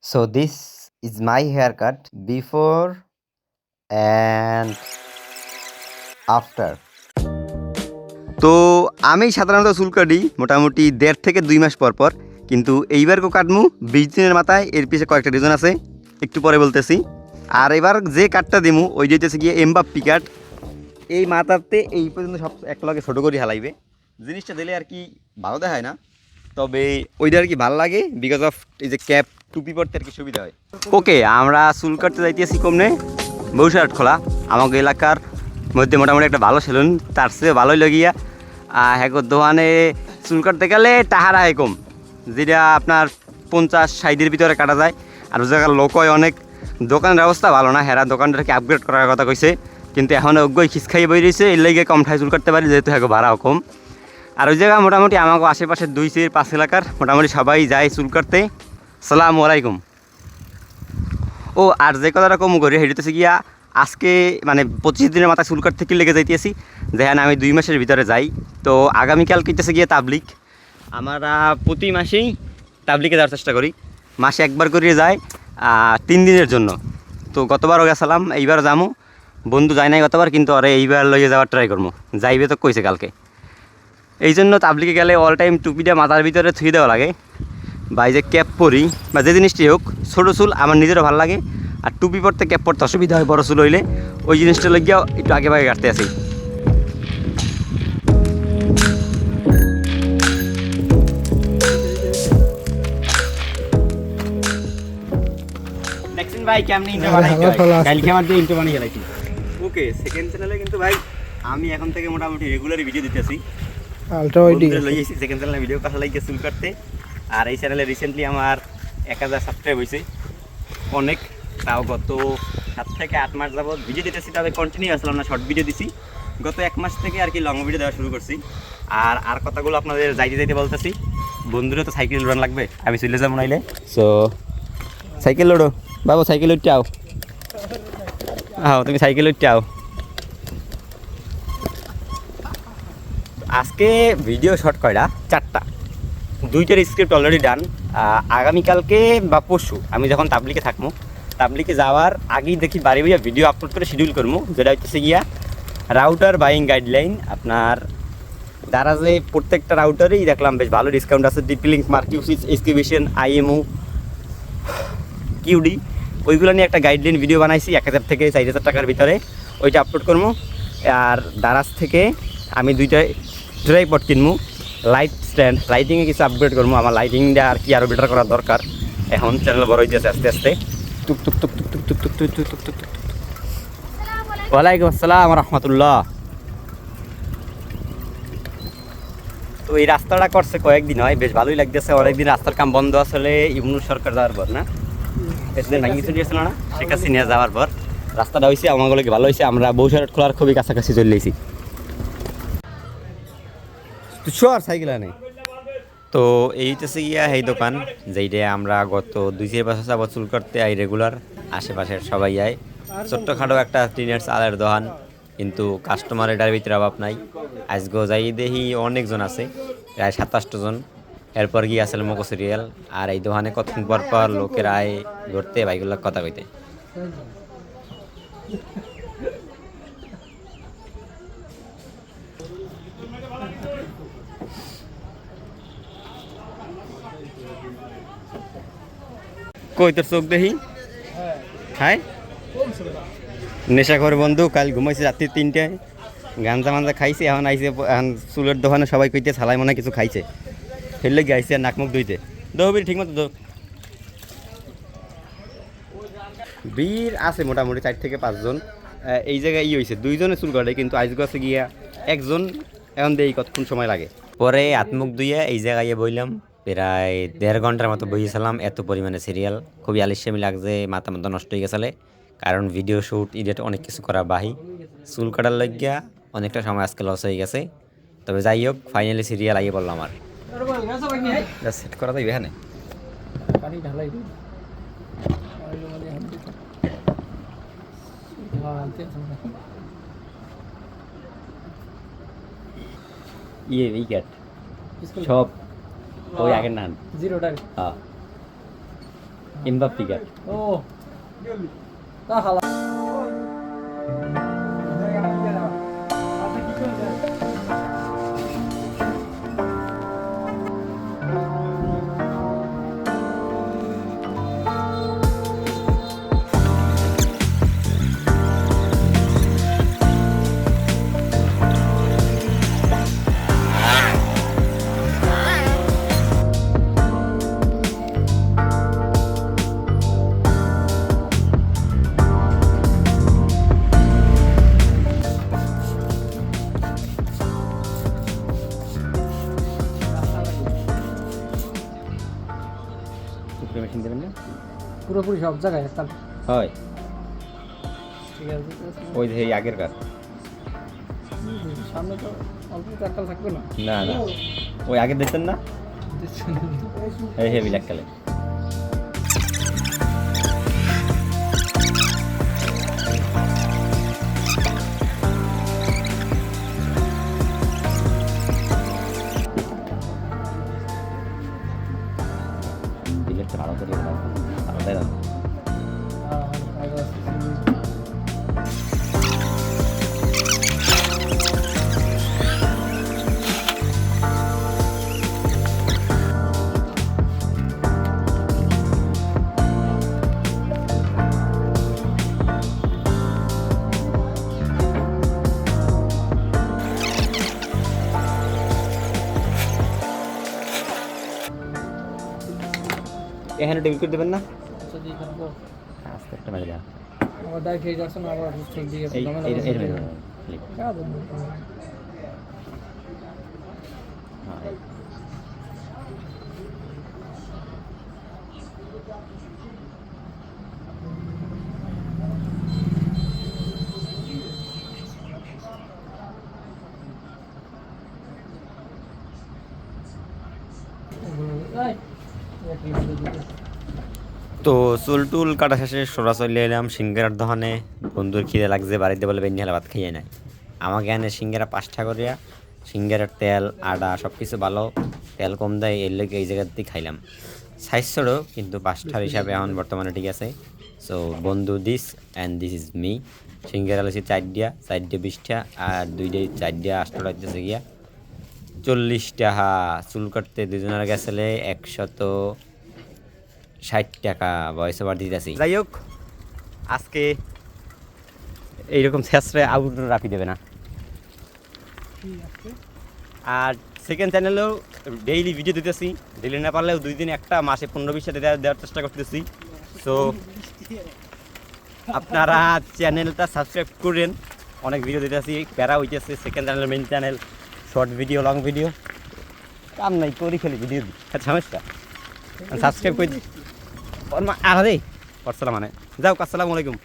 So this is my haircut before and after. তো আমি সাধারণত চুল কাটি মোটামুটি 1.5 থেকে 2 মাস পর পর, কিন্তু এইবার কাটমু 20 দিনের মাথায়। এর পিছে কয়েকটা রিজন আছে, একটু পরে বলতেছি। আর এবার যে কাটটা দিমু ওই যেতেছে গিয়ে এমবাপ্পি কাট। এই মাথাতে এই পর্যন্ত সব একলগে ছোটো করে হালাইবে। জিনিসটা দিলে আর কি ভালো দেখায় না, তবে ওইটা আর কি ভালো লাগে বিকজ অফ এই যে ক্যাপ টুপি পরতে আর কি সুবিধা হয়। ওকে, আমরা চুল কাটতে যাইতেছি কমনে বৌসাট খোলা। আমাকে এলাকার মধ্যে মোটামুটি একটা ভালো সেলুন, তার চেয়ে ভালোই লাগিয়া হ্যাঁ দোকানে চুল কাটতে গেলে টাহারা হয় কম, যেটা আপনার 50-60-এর ভিতরে কাটা যায়। আর ওই জায়গার লোক হয় অনেক, দোকানের অবস্থা ভালো না। হেরা দোকানটাকে আপগ্রেড করার কথা কইছে, কিন্তু এখন অজ্ঞই খিস খাইয়ে বই রয়েছে। এর লেগে কম ঠাই চুল কাটতে পারি, যেহেতু হ্যাঁ ভাড়াও কম। আর ওই জায়গা মোটামুটি আমাকে আশেপাশে 2-5 এলাকার মোটামুটি সবাই যায় চুল কাটতে। সালামু আলাইকুম। ও আর যে কথাটা কম করি সেটাতে গিয়া আজকে মানে 25 দিনের মাথায় চুল কাটতে কি লেগে যাইতেছি, যেখান আমি 2 মাসের ভিতরে যাই। তো আগামীকাল কিনতেছে গিয়ে তাবলিক। আমরা প্রতি মাসেই তাবলিকে যাওয়ার চেষ্টা করি, মাসে একবার করে যায় 3 দিনের জন্য। তো গতবারও গেছিলাম, এইবার যাবো। বন্ধু যায় নাই গতবার, কিন্তু আরে এইবার লইয়ে যাওয়ার ট্রাই করবো। যাইবে তো কইছে কালকে। এই জন্য তাবলিকে গেলে অল টাইম টুপিটা মাথার ভিতরে থুই দেওয়া লাগে, বা এই যে ক্যাপ পরি বা যে জিনিসটি হোক। ছোটো চুল আমার নিজেরও ভালো লাগে, আর টুপি পরতে ক্যাপ পরতে অসুবিধা হয় বড় চুল হইলে। ওই জিনিসটা লাগিয়েও একটু আগে ভাগে কাটতে আসি। দেখছেন ভাই কেমনি ইন্ট্রো বানাইতে হয়, কালকে আমার দিয়ে ইন্ট্রো বানিয়ে গেলাইছি। ওকে, সেকেন্ড চ্যানেলে কিন্তু ভাই আমি এখন থেকে মোটামুটি রেগুলারই ভিডিও দিতেছি। আলট্রা ওয়াইড লইয়েছি সেকেন্ড চ্যানেলে ভিডিও কথা লাগিয়ে চুল কাটতে। আর এই চ্যানেলে রিসেন্টলি আমার 1000 সাবস্ক্রাইব হয়েছে, অনেক। তাও গত 7 থেকে 8 মাস যাবত ভিডিও দিতেছি, তবে কন্টিনিউ আসলাম না, শর্ট ভিডিও দিছি। গত 1 মাস থেকে আর কি লং ভিডিও দেওয়া শুরু করছি। আর কথাগুলো আপনাদের যাইতে যাইতে বলতেছি। বন্ধুরা তো সাইকেল লোড়ান লাগবে, আমি চলে যাবো নাইলে। সো সাইকেল লোড়ো বাবু, সাইকেল উঠতে আও। হ্যাঁ তুমি সাইকেল উঠতে আও। আজকে ভিডিও শর্ট কয়টা, 4টা। 2টার স্ক্রিপ্ট অলরেডি ডান। আগামীকালকে বা পরশু আমি যখন তাবলিকে থাকবো, তাবলিকে যাওয়ার আগেই দেখি বাড়ি বাড়ি ভিডিও আপলোড করে শিডিউল করবো, যেটা হচ্ছে গিয়া রাউটার বাইং গাইডলাইন। আপনার দারাজে প্রত্যেকটা রাউটারেই দেখলাম বেশ ভালো ডিসকাউন্ট আছে। ডিপলিঙ্ক, মার্কিউসিস, এক্সকিবিশন, আইএমও, কিউডি, ওইগুলো নিয়ে একটা গাইডলাইন ভিডিও বানাইছি 1000 থেকে 4000 টাকার ভিতরে। ওইটা আপলোড করবো। আর দারাজ থেকে আমি 2টা ট্রাইপড কিনবো, লাইট স্ট্যান্ড, লাইটিংয়ে কিছু আপগ্রেড করবো। আমার লাইটিংটা আর কি আরও বেটার করার দরকার। এখন চ্যানেল বড় হইতেছে আস্তে আস্তে। টুক টুক টুক টুক টুক টুক টুক টুক টুক টুক টুক টুক। ওয়ালাইকুম আসসালাম রহমতুল্লাহ। তো এই রাস্তাটা করছে কয়েকদিন হয়, বেশ ভালোই লাগতেছে। অনেকদিন রাস্তার কাম বন্ধ আসলে ইউনুস সরকার যাওয়ার পর না, এতদিন ভাঙি কিছু দিয়েছিল না, শেখ হাসিনা যাওয়ার পর রাস্তাটা হয়েছে আমাগুলোকে ভালো হয়েছে। আমরা বৌসারট খোলার খুবই কাছাকাছি চলে এসেছি। আর সাইকেল আনে তো এইটাছে গিয়া এই দোকান যেইটা আমরা গত 2-4 বছর যাবত চুল করতে আই রেগুলার। আশেপাশের সবাই আয়। ছোট্টখাটো একটা টিনের চালের দোকান, কিন্তু কাস্টমার এটার ভিতরে অভাব নাই। আজগো যাই দেখি অনেকজন আছে, প্রায় 27 জন। এরপর গিয়ে আসলে মকো সিরিয়াল। আর এই দোকানে কতক্ষণ পর পর লোকের আয় ঘুরতে, বাইকগুলো কথা কইতে। কই তোর চোখ দেখি, হ্যাঁ নেশা করে বন্ধু। কাল ঘুমাইছি রাত্রি 3টায়, গাঞ্জা মাঞ্জা খাইছে। এখন আইসে, এখন চুলের দোকানে সবাই কইতে ছালাই মনে কিছু খাইছে, ফেললে গিয়ে আইসে নাক মুখ ধুইতে। দৌড়ি ঠিক মতো দৌ। ভিড় আছে মোটামুটি 4 থেকে 5 জন। এই জায়গায় হয়েছে 2 জনে চুল কাটে, কিন্তু আজকে আছে গিয়া 1 জন। এখন দেই কতক্ষণ সময় লাগে। পরে হাত মুখ ধুইয়া এই জায়গায় বইলাম, প্রায় 1.5 ঘন্টার মতো বইয়েছিলাম। এত পরিমাণে সিরিয়াল, খুবই আলিস্যামি লাগছে, মাথা মতো নষ্ট হয়ে গেছে। কারণ ভিডিও শ্যুট, এডিট অনেক কিছু করা বাহি। চুল কাটার লাগিয়া অনেকটা সময় আজকে লস হয়ে গেছে। তবে যাই হোক, ফাইনালি সিরিয়াল আইয়ে বললাম। আমার সেট করা যাইবে এখানে। সব ওই আগের নান 0 টাকা। হ্যাঁ এমবাপ্পে ও তা হালা মেশিন দেবেন না পুরোপুরি সব জায়গায় একটা হয় ঠিক আছে ওই যে এই আগের কাজ সামনে তো অল্প টাকা থাকবে না না না ওই আগে দেখতেন না এই হেভি ব্ল্যাক কালার ডিলেটটা ভালো করে আলাদাই রাখো এখানে টেবিল করে দেবেন না আস্তে একটা মেরে দেওয়া আবার দায় খেয়ে যাচ্ছে না আবার ঠিক দিয়ে এই এই মেরে তো চুল টুল কাটা শেষে সরা চলে এলাম সিঙ্গারার দোকানে বন্ধুর খিদে লাগছে বাড়িতে বলে বেঞ্জি হেলা ভাত খাইয়ে নেয় আমাকে এনে সিঙ্গারা 5 টাকা করিয়া সিঙ্গারার তেল আটা সব কিছু ভালো তেল কম দেয় এর লেগে এই জায়গাতেই খাইলাম সাইজ ছোটো কিন্তু 5 টাকার হিসাবে এখন বর্তমানে ঠিক আছে সো বন্ধু this and this is me সিঙ্গারা লইছি 4 দিয়া 20 টাকা আর 4 দিয়া 8 টাকা দিতেছে গিয়া 40 টাকা চুল কাটতে দুজনের গেছিলে 160 টাকা ভয়েস ওভার দিতেছি যাই হোক আজকে এইরকম শেষরে আউট রাখি দেবে না আর সেকেন্ড চ্যানেলেও ডেইলি ভিডিও দিতেছি ডেইলি না পারলেও 2 দিন একটা মাসে 15-20 সাথে দেওয়ার চেষ্টা করতেছি সো আপনারা চ্যানেলটা সাবস্ক্রাইব করেন অনেক ভিডিও দিতেছি প্যারা হইতেছে second channel main channel short video long video কাম নাই করি খেলি ভিডিও দিই সমস্যা সাবস্ক্রাইব করে আরে পড়ছিলাম মানে যাও আসসালামু আলাইকুম